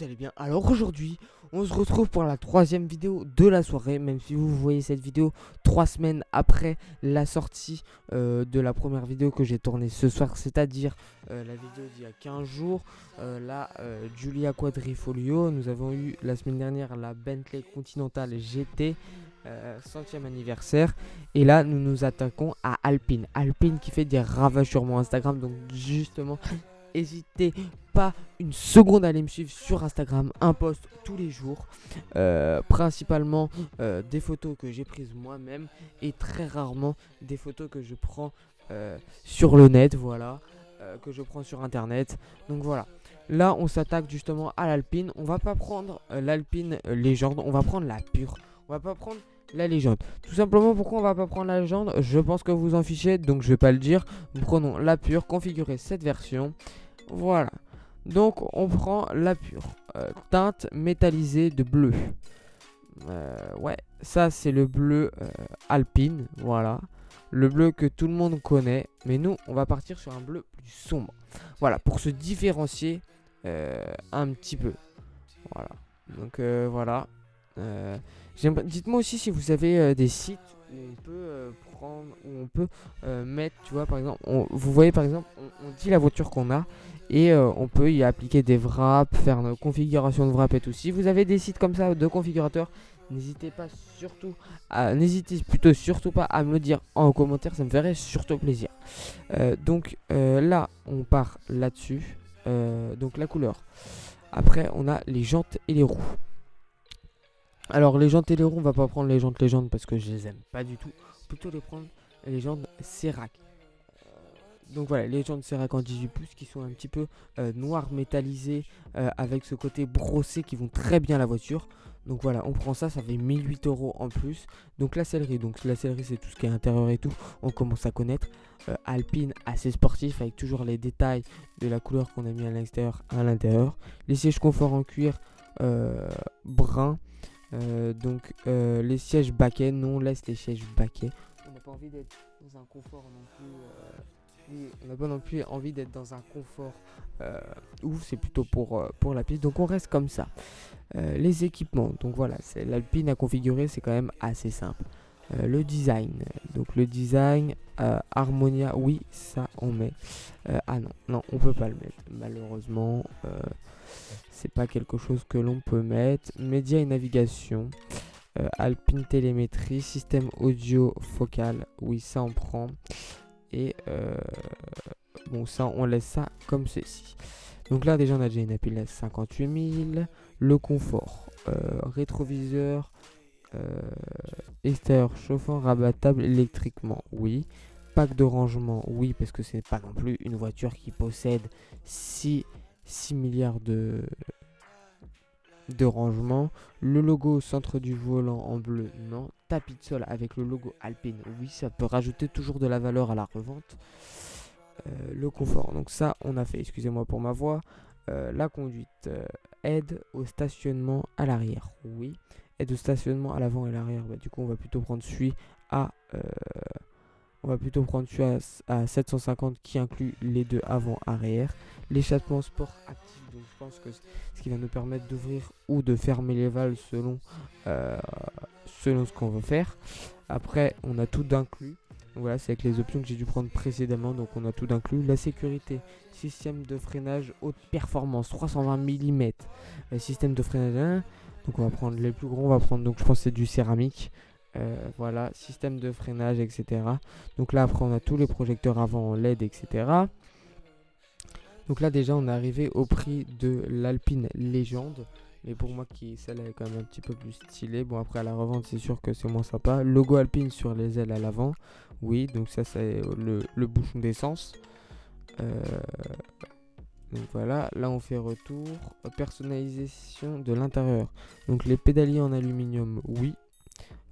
vous allez bien. Alors aujourd'hui, on se retrouve pour la troisième vidéo de la soirée, même si vous voyez cette vidéo 3 semaines après la sortie de la première vidéo que j'ai tournée ce soir, c'est-à-dire la vidéo d'il y a 15 jours, Giulia Quadrifoglio. Nous avons eu la semaine dernière la Bentley Continental GT. 100e anniversaire, et là nous nous attaquons à Alpine qui fait des ravages sur mon Instagram. Donc justement, n'hésitez pas une seconde à aller me suivre sur Instagram, un post tous les jours, principalement des photos que j'ai prises moi-même et très rarement des photos que je prends sur le net, voilà, que je prends sur internet. Donc voilà, là on s'attaque justement à l'Alpine. On va pas prendre l'Alpine légende, on va prendre la pure. On va pas prendre la légende. Tout simplement, pourquoi on va pas prendre la légende? Je pense que vous en fichez, donc je vais pas le dire. Nous prenons la pure, configurer cette version. Voilà. Donc on prend la pure. Teinte métallisée de bleu. Ouais, ça c'est le bleu Alpine. Voilà. Le bleu que tout le monde connaît. Mais nous, on va partir sur un bleu plus sombre. Voilà, pour se différencier un petit peu. Voilà. Donc voilà. Dites-moi aussi si vous avez des sites où on peut prendre, où on peut mettre, tu vois, par exemple, vous voyez par exemple, on dit la voiture qu'on a et on peut y appliquer des wraps, faire une configuration de wrap et tout. Si vous avez des sites comme ça de configurateurs, n'hésitez plutôt surtout pas à me le dire en commentaire, ça me ferait surtout plaisir. Donc là, on part là-dessus. Donc la couleur. Après, on a les jantes et les roues. Alors les jantes et les roues, on va pas prendre les jantes légendes parce que je les aime pas du tout. Plutôt les prendre les jantes Cerac. Donc voilà, les jantes Cerac en 18 pouces qui sont un petit peu noires métallisées avec ce côté brossé qui vont très bien à la voiture. Donc voilà, on prend ça, ça fait 1008 € en plus. Donc la sellerie c'est tout ce qui est intérieur et tout, on commence à connaître. Alpine assez sportif avec toujours les détails de la couleur qu'on a mis à l'extérieur à l'intérieur. Les sièges confort en cuir brun. Donc les sièges baquets, non, on laisse les sièges baquets. On n'a pas envie d'être dans un confort non plus. On n'a pas non plus envie d'être dans un confort ouf, c'est plutôt pour la piste. Donc on reste comme ça. Les équipements, donc voilà, c'est l'Alpine à configurer, c'est quand même assez simple. Le design, donc le design Harmonia, oui, ça on met. Ah non, on peut pas le mettre, malheureusement. C'est pas quelque chose que l'on peut mettre. Média et navigation. Alpine télémétrie. Système audio focal. Oui, ça on prend. Et bon, ça on laisse ça comme ceci. Donc là déjà on a déjà une APS 58000. Le confort. Rétroviseur. Extérieur chauffant rabattable électriquement. Oui. Pack de rangement. Oui, parce que c'est pas non plus une voiture qui possède 6 milliards de rangement. Le logo au centre du volant en bleu, non. Tapis de sol avec le logo Alpine, oui, ça peut rajouter toujours de la valeur à la revente. Le confort, donc ça on a fait, excusez-moi pour ma voix. La conduite, aide au stationnement à l'arrière, oui. Aide au stationnement à l'avant et l'arrière, du coup on va plutôt prendre celui à à 750 qui inclut les deux avant-arrière. L'échappement sport actif, donc je pense que ce qui va nous permettre d'ouvrir ou de fermer les valves selon ce qu'on veut faire. Après, on a tout d'inclus. Voilà, c'est avec les options que j'ai dû prendre précédemment, donc on a tout d'inclus. La sécurité, système de freinage haute performance, 320 mm. Système de freinage 1. Donc on va prendre les plus gros, on va prendre, donc je pense que c'est du céramique. Voilà, système de freinage, etc. Donc là après on a tous les projecteurs avant en LED, etc. Donc là déjà on est arrivé au prix de l'Alpine Légende. Mais pour moi celle-là est quand même un petit peu plus stylée. Bon après à la revente c'est sûr que c'est moins sympa. Logo Alpine sur les ailes à l'avant. Oui, donc ça c'est le bouchon d'essence. Donc voilà, là on fait retour. Personnalisation de l'intérieur. Donc les pédaliers en aluminium, oui.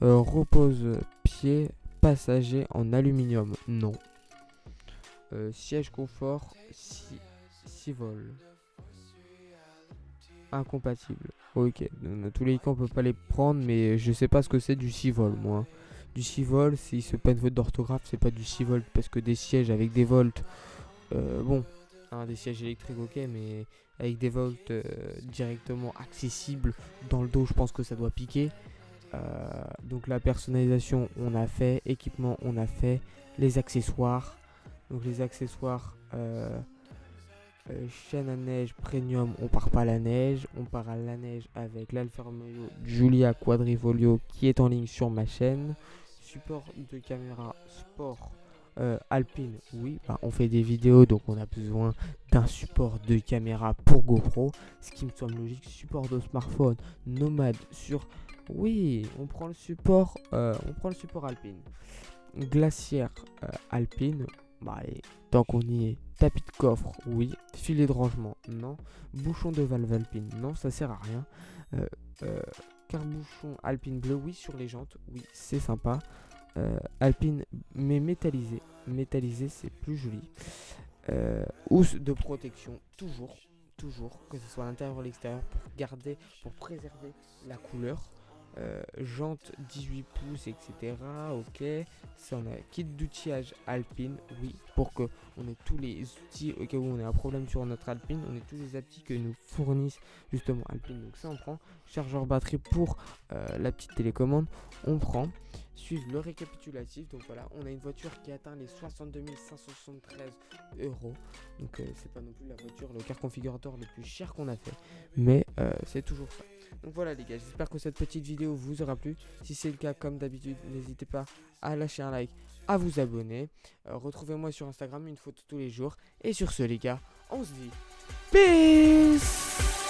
Repose-pied passager en aluminium, non. Siège confort 6 vols. Incompatible. Ok, dans tous les cas on peut pas les prendre, mais je sais pas ce que c'est du 6 vols moi. Du 6 volts, si c'est pas une faute d'orthographe, c'est pas du 6 volts parce que des sièges avec des volts, bon, des sièges électriques ok, mais avec des volts directement accessibles dans le dos. Je pense que ça doit piquer. Donc la personnalisation on a fait, équipement on a fait, les accessoires. Donc les accessoires chaîne à neige premium, on part pas à la neige, on part à la neige avec l'Alfa Romeo Giulia Quadrifoglio qui est en ligne sur ma chaîne. Support de caméra sport Alpine, oui, on fait des vidéos donc on a besoin d'un support de caméra pour GoPro, ce qui me semble logique. Support de smartphone nomade sur, oui, on prend le support Alpine. Glacière Alpine, allez, tant qu'on y est. Tapis de coffre, oui. Filet de rangement, non. Bouchon de valve Alpine, non, ça sert à rien. Carbouchon Alpine bleu, oui, sur les jantes, oui, c'est sympa. Alpine, mais métallisé. Métallisé, c'est plus joli. Housse de protection, toujours, que ce soit à l'intérieur ou à l'extérieur, pour préserver la couleur. Jantes 18 pouces, etc. Ok. Ça, on a kit d'outillage Alpine, oui, pour que on ait tous les outils au cas où on a un problème sur notre Alpine. On ait tous les outils que nous fournissent justement Alpine. Donc ça, on prend. Chargeur batterie pour la petite télécommande, on prend. Suivre le récapitulatif. Donc voilà, on a une voiture qui atteint les 62 573 euros. Donc c'est pas non plus la voiture, le car configurateur le plus cher qu'on a fait, mais c'est toujours ça. Donc voilà les gars, j'espère que cette petite vidéo vous aura plu. Si c'est le cas, comme d'habitude, n'hésitez pas à lâcher un like, à vous abonner. Retrouvez-moi sur Instagram, une photo tous les jours. Et sur ce les gars, on se dit peace.